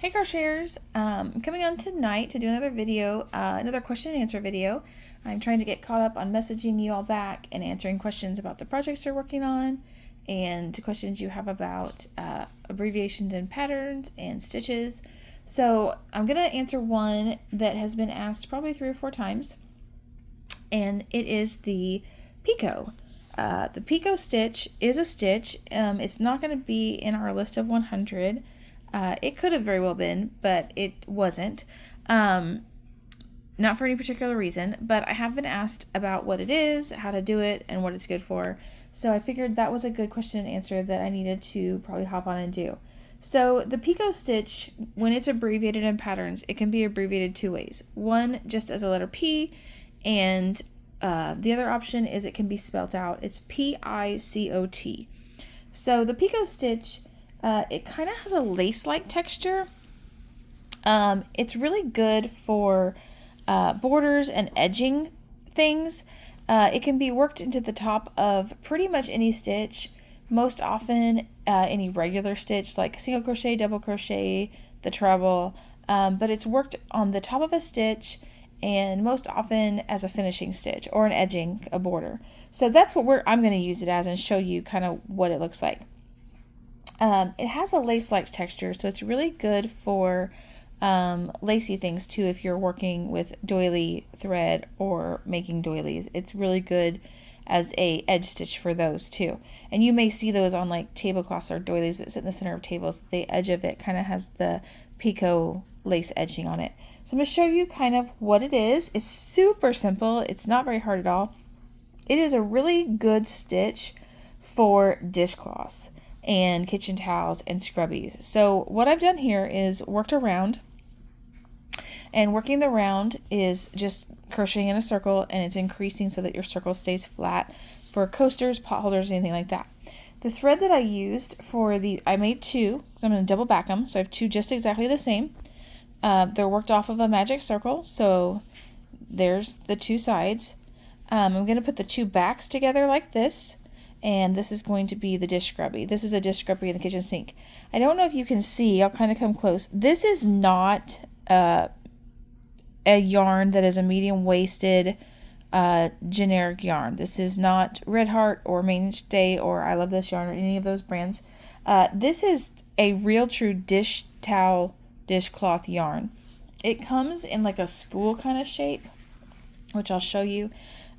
Hey crocheters, I'm coming on tonight to do another video, another question and answer video. I'm trying to get caught up on messaging you all back and answering questions about the projects you're working on and questions you have about abbreviations and patterns and stitches. So I'm going to answer one that has been asked probably 3 or 4 times, and it is the Picot. The Picot stitch is a stitch. It's not going to be in our list of 100. It could have very well been, but it wasn't. Not for any particular reason, but I have been asked about what it is, how to do it, and what it's good for. So I figured that was a good question and answer that I needed to probably hop on and do. So the Picot stitch, when it's abbreviated in patterns, it can be abbreviated 2 ways. One, just as a letter P, and the other option is it can be spelt out. It's P-I-C-O-T. So the Picot stitch, it kind of has a lace-like texture. It's really good for borders and edging things. It can be worked into the top of pretty much any stitch, most often any regular stitch like single crochet, double crochet, the treble, but it's worked on the top of a stitch and most often as a finishing stitch or an edging, a border. So that's what I'm going to use it as and show you kind of what it looks like. It has a lace-like texture, so it's really good for lacy things too if you're working with doily thread or making doilies. It's really good as a edge stitch for those too. And you may see those on like tablecloths or doilies that sit in the center of tables. The edge of it kind of has the Picot lace edging on it. So I'm going to show you kind of what it is. It's super simple. It's not very hard at all. It is a really good stitch for dishcloths and kitchen towels and scrubbies. So what I've done here is worked around, and working the round is just crocheting in a circle, and it's increasing so that your circle stays flat for coasters, pot holders, anything like that. The thread that I used for I made 2, because I'm going to double back them, so I have 2 just exactly the same. They're worked off of a magic circle, so there's the 2 sides. I'm going to put the 2 backs together like this, and this is going to be the dish scrubby. This is a dish scrubby in the kitchen sink. I don't know if you can see, I'll kind of come close. This is not a yarn that is a medium-waisted generic yarn. This is not Red Heart or Mainstay or I Love This Yarn or any of those brands. This is a real true dish towel dishcloth yarn. It comes in like a spool kind of shape, which I'll show you.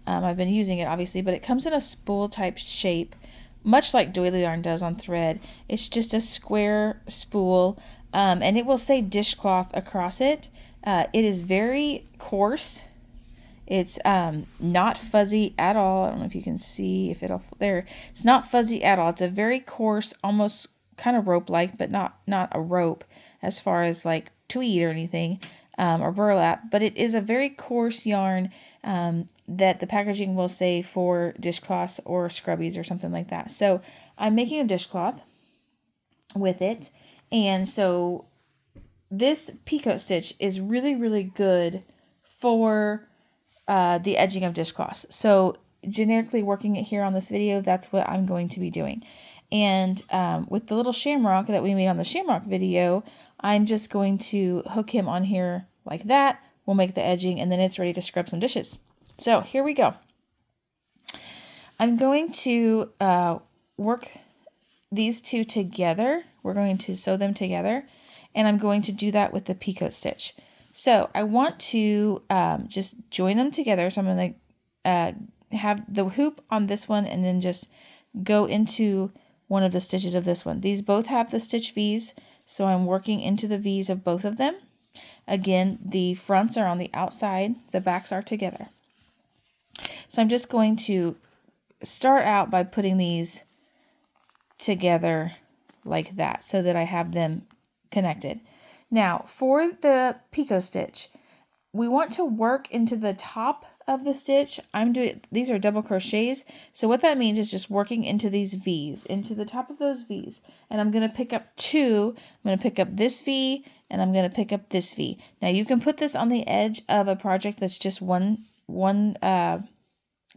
I've been using it obviously, but it comes in a spool type shape, much like doily yarn does on thread. It's just a square spool, and it will say dishcloth across it. It is very coarse. It's not fuzzy at all. I don't know if you can see if it'll there. It's not fuzzy at all. It's a very coarse, almost kind of rope-like, but not a rope as far as like tweed or anything, or burlap. But it is a very coarse yarn that the packaging will say for dishcloths or scrubbies or something like that. So I'm making a dishcloth with it, and so this Picot stitch is really, really good for the edging of dishcloths. So generically working it here on this video, that's what I'm going to be doing. And with the little shamrock that we made on the shamrock video, I'm just going to hook him on here like that. We'll make the edging, and then it's ready to scrub some dishes. So here we go. I'm going to work these 2 together. We're going to sew them together, and I'm going to do that with the Picot stitch. So I want to just join them together. So I'm going to have the hoop on this one and then just go into one of the stitches of this one. These both have the stitch V's, so I'm working into the V's of both of them. Again, the fronts are on the outside, the backs are together. So I'm just going to start out by putting these together like that so that I have them connected. Now, for the Picot stitch, we want to work into the top of the stitch. These are double crochets, so what that means is just working into these V's, into the top of those V's. And I'm going to pick up 2. I'm going to pick up this V, and I'm going to pick up this V. Now, you can put this on the edge of a project that's just one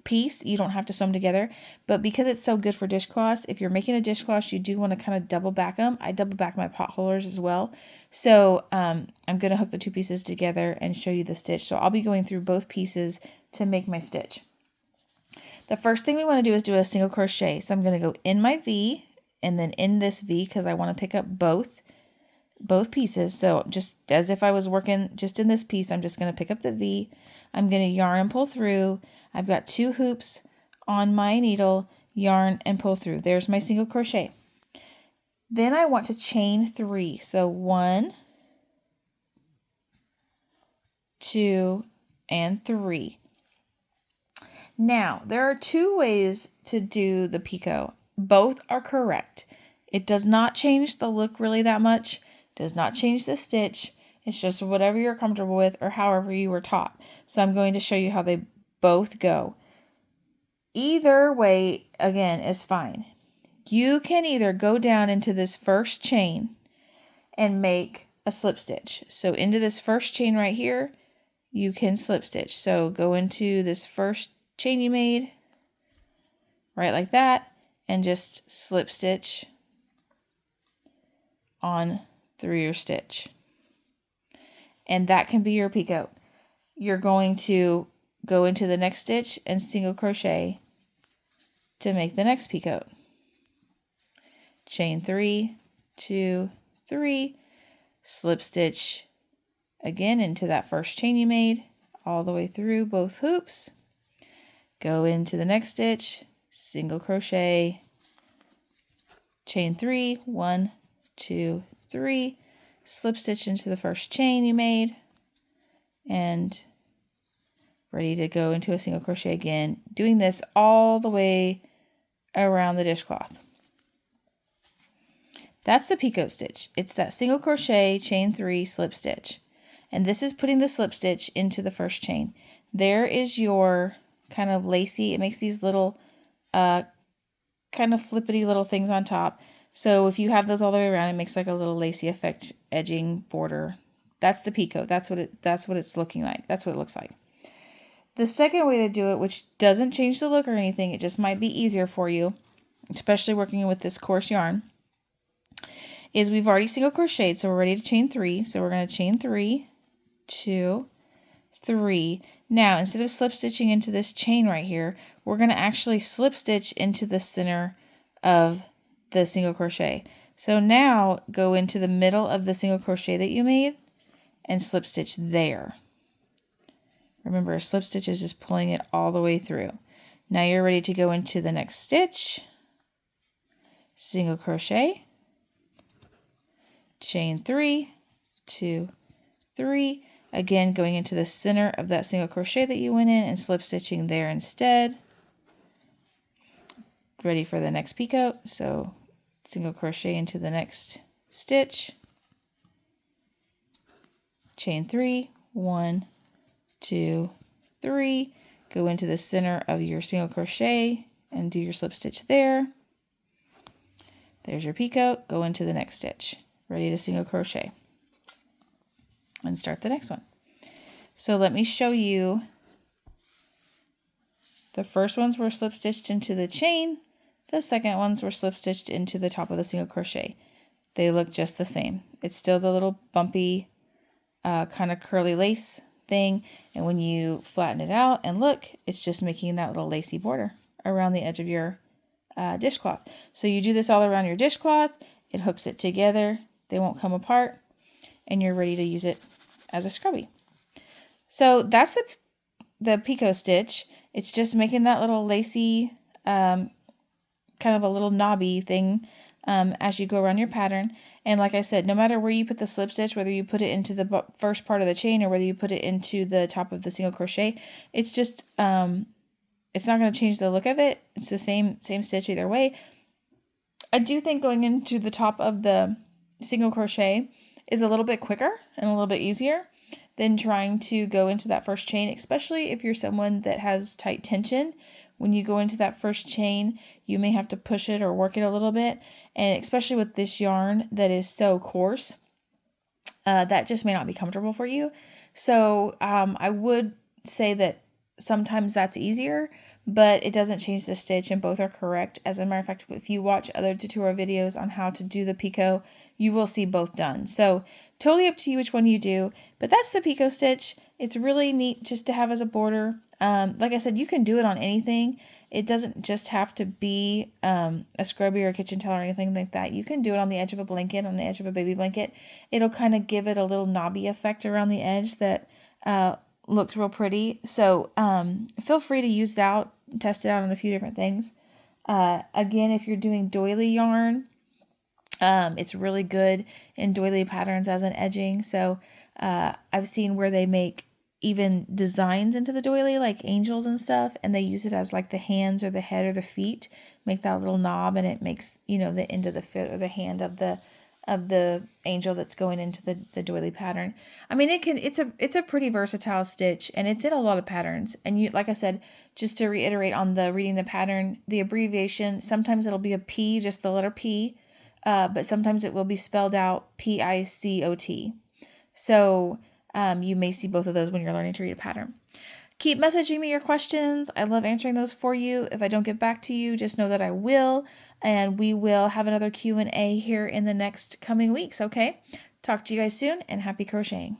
piece. You don't have to sew them together, but because it's so good for dishcloths, if you're making a dishcloth, you do want to kind of double back them. I double back my pot holders as well. So I'm going to hook the two pieces together and show you the stitch. So I'll be going through both pieces to make my stitch. The first thing we want to do is do a single crochet. So I'm going to go in my V and then in this V because I want to pick up both pieces. So just as if I was working just in this piece, I'm just going to pick up the V. I'm going to yarn and pull through. I've got 2 hoops on my needle, yarn and pull through. There's my single crochet. Then I want to chain 3. So 1, 2, and 3. Now, there are 2 ways to do the picot. Both are correct. It does not change the look really that much. Does not change the stitch. It's just whatever you're comfortable with or however you were taught. So I'm going to show you how they both go. Either way, again, is fine. You can either go down into this first chain and make a slip stitch. So into this first chain right here, you can slip stitch. So go into this first chain you made, right like that, and just slip stitch on through your stitch. And that can be your picot. You're going to go into the next stitch and single crochet to make the next picot. Chain 3, 2, 3, slip stitch again into that first chain you made all the way through both hoops. Go into the next stitch, single crochet, chain 3, 1, 2, 3, slip stitch into the first chain you made, and ready to go into a single crochet again, doing this all the way around the dishcloth. That's the picot stitch. It's that single crochet, chain 3, slip stitch. And this is putting the slip stitch into the first chain. There is your kind of lacy, it makes these little kind of flippity little things on top. So if you have those all the way around, it makes like a little lacy effect edging border. That's the picot. That's what it's looking like. That's what it looks like. The second way to do it, which doesn't change the look or anything, it just might be easier for you, especially working with this coarse yarn, is we've already single crocheted, so we're ready to chain 3. So we're going to chain 3, 2, 3. Now, instead of slip stitching into this chain right here, we're going to actually slip stitch into the center of the single crochet. So now go into the middle of the single crochet that you made and slip stitch there. Remember, a slip stitch is just pulling it all the way through. Now you're ready to go into the next stitch, single crochet, chain 3, 2, 3. Again, going into the center of that single crochet that you went in and slip stitching there instead. Ready for the next picot. So single crochet into the next stitch, chain 3, 1, 2, 3. Go into the center of your single crochet and do your slip stitch there. There's your picot. Go into the next stitch. Ready to single crochet and start the next one. So let me show you. The first ones were slip stitched into the chain. The second ones were slip stitched into the top of the single crochet. They look just the same. It's still the little bumpy kind of curly lace thing, and when you flatten it out and look, it's just making that little lacy border around the edge of your dishcloth. So you do this all around your dishcloth, it hooks it together, they won't come apart, and you're ready to use it as a scrubby. So that's the picot stitch. It's just making that little lacy kind of a little knobby thing as you go around your pattern. And like I said, no matter where you put the slip stitch, whether you put it into the first part of the chain or whether you put it into the top of the single crochet, it's just it's not going to change the look of it. It's the same stitch either way. I do think going into the top of the single crochet is a little bit quicker and a little bit easier than trying to go into that first chain, especially if you're someone that has tight tension. When you go into that first chain, you may have to push it or work it a little bit. And especially with this yarn that is so coarse, that just may not be comfortable for you. So I would say that sometimes that's easier, but it doesn't change the stitch, and both are correct. As a matter of fact, if you watch other tutorial videos on how to do the picot, you will see both done. So totally up to you which one you do, but that's the picot stitch. It's really neat just to have as a border. Like I said, you can do it on anything. It doesn't just have to be a scrubby or a kitchen towel or anything like that. You can do it on the edge of a blanket, on the edge of a baby blanket. It'll kind of give it a little knobby effect around the edge that looks real pretty. So feel free to use it out, test it out on a few different things. Again, if you're doing doily yarn, it's really good in doily patterns as an edging. So I've seen where they make even designs into the doily, like angels and stuff, and they use it as like the hands or the head or the feet, make that little knob, and it makes, the end of the foot or the hand of the angel that's going into the doily pattern. I mean, it's a pretty versatile stitch, and it's in a lot of patterns. And like I said, just to reiterate on the reading the pattern, the abbreviation, sometimes it'll be a P, just the letter P, but sometimes it will be spelled out PICOT. So you may see both of those when you're learning to read a pattern. Keep messaging me your questions. I love answering those for you. If I don't get back to you, just know that I will, and we will have another Q&A here in the next coming weeks, okay? Talk to you guys soon, and happy crocheting.